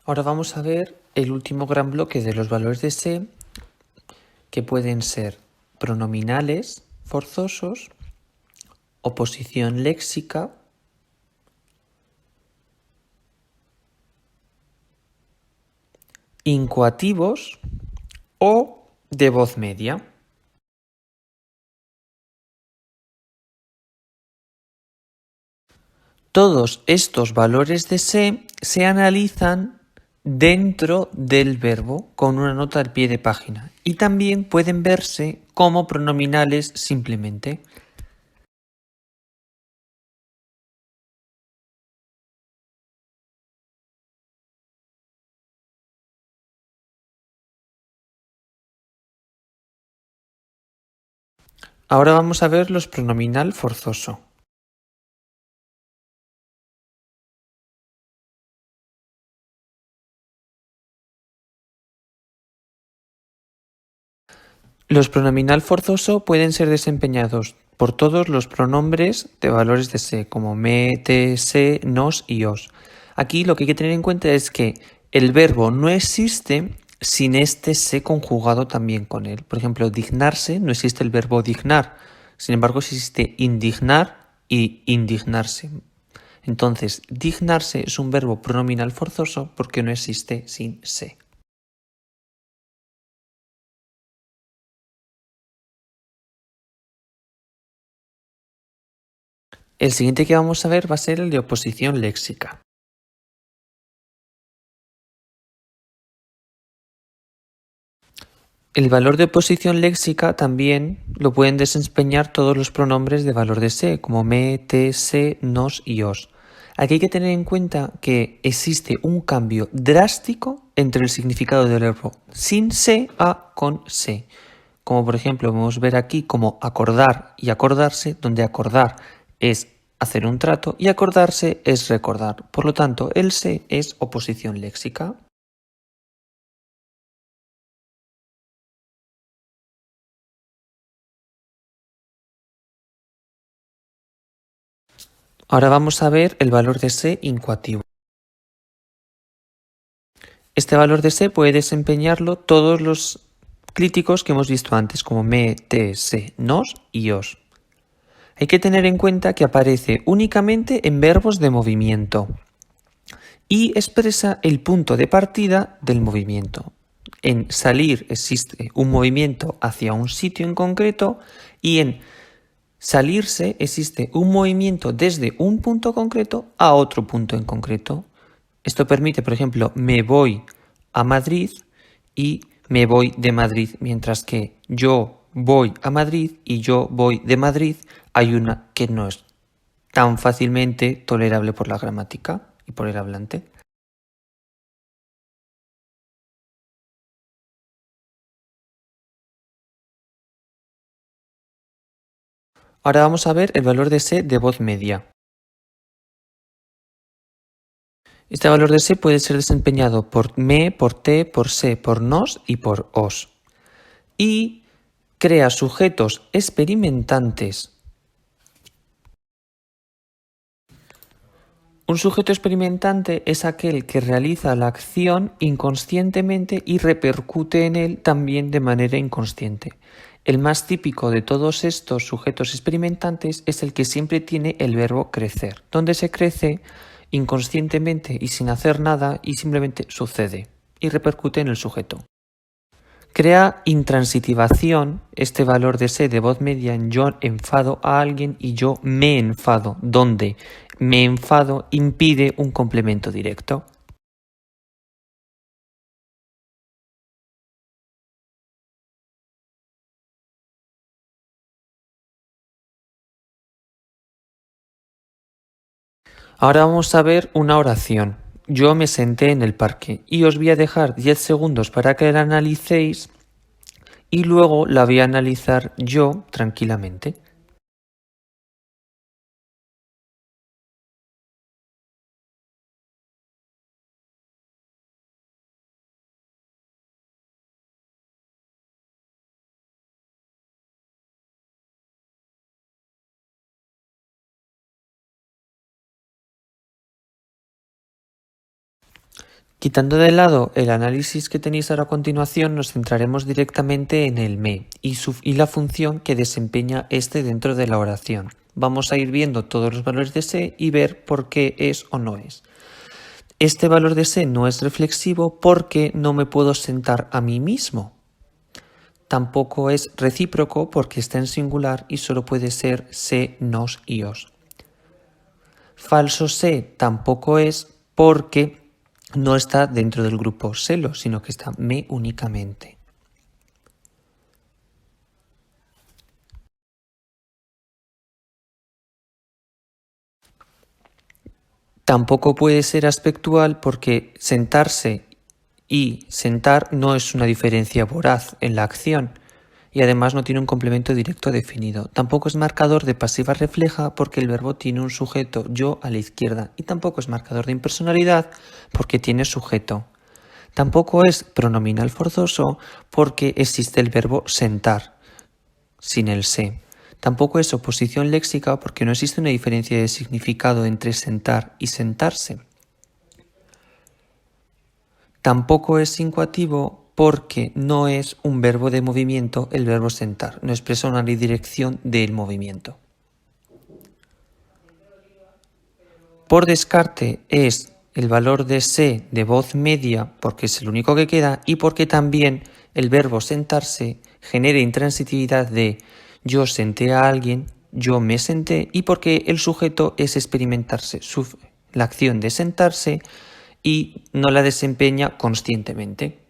Ahora vamos a ver el último gran bloque de los valores de se, que pueden ser pronominales forzosos, oposición léxica, incoativos o de voz media. Todos estos valores de se analizan dentro del verbo con una nota al pie de página y también pueden verse como pronominales simplemente. Ahora vamos a ver los pronominal forzoso. Los pronominal forzoso pueden ser desempeñados por todos los pronombres de valores de se, como me, te, se, nos y os. Aquí lo que hay que tener en cuenta es que el verbo no existe sin este se conjugado también con él. Por ejemplo, dignarse, no existe el verbo dignar. Sin embargo, existe indignar y indignarse. Entonces, dignarse es un verbo pronominal forzoso porque no existe sin se. El siguiente que vamos a ver va a ser el de oposición léxica. El valor de oposición léxica también lo pueden desempeñar todos los pronombres de valor de se, como me, te, se, nos y os. Aquí hay que tener en cuenta que existe un cambio drástico entre el significado del verbo sin se a con se. Como por ejemplo podemos ver aquí como acordar y acordarse, donde acordar es hacer un trato y acordarse es recordar. Por lo tanto, el se es oposición léxica. Ahora vamos a ver el valor de se incoativo. Este valor de se puede desempeñarlo todos los críticos que hemos visto antes, como me, te, se, nos y os. Hay que tener en cuenta que aparece únicamente en verbos de movimiento y expresa el punto de partida del movimiento. En salir existe un movimiento hacia un sitio en concreto y en salirse existe un movimiento desde un punto concreto a otro punto en concreto. Esto permite, por ejemplo, me voy a Madrid y me voy de Madrid, mientras que yo voy a Madrid y yo voy de Madrid, hay una que no es tan fácilmente tolerable por la gramática y por el hablante. Ahora vamos a ver el valor de se de voz media. Este valor de se puede ser desempeñado por me, por te, por se, por nos y por os. Y crea sujetos experimentantes. Un sujeto experimentante es aquel que realiza la acción inconscientemente y repercute en él también de manera inconsciente. El más típico de todos estos sujetos experimentantes es el que siempre tiene el verbo crecer, donde se crece inconscientemente y sin hacer nada y simplemente sucede y repercute en el sujeto. Crea intransitivación, este valor de se de voz media en yo enfado a alguien y yo me enfado, donde me enfado impide un complemento directo. Ahora vamos a ver una oración. Yo me senté en el parque y os voy a dejar 10 segundos para que la analicéis y luego la voy a analizar yo tranquilamente. Quitando de lado el análisis que tenéis ahora a continuación, nos centraremos directamente en el me y la función que desempeña este dentro de la oración. Vamos a ir viendo todos los valores de se y ver por qué es o no es. Este valor de se no es reflexivo porque no me puedo sentar a mí mismo. Tampoco es recíproco porque está en singular y solo puede ser se, nos y os. Falso se tampoco es porque no está dentro del grupo selo, sino que está me únicamente. Tampoco puede ser aspectual porque sentarse y sentar no es una diferencia voraz en la acción y además no tiene un complemento directo definido. Tampoco es marcador de pasiva refleja porque el verbo tiene un sujeto yo a la izquierda y tampoco es marcador de impersonalidad porque tiene sujeto. Tampoco es pronominal forzoso porque existe el verbo sentar sin el se. Tampoco es oposición léxica porque no existe una diferencia de significado entre sentar y sentarse. Tampoco es incoativo porque no es un verbo de movimiento el verbo sentar, no expresa una dirección del movimiento. Por descarte es el valor de se de voz media porque es el único que queda y porque también el verbo sentarse genera intransitividad de yo senté a alguien, yo me senté y porque el sujeto es experimentarse la acción de sentarse y no la desempeña conscientemente.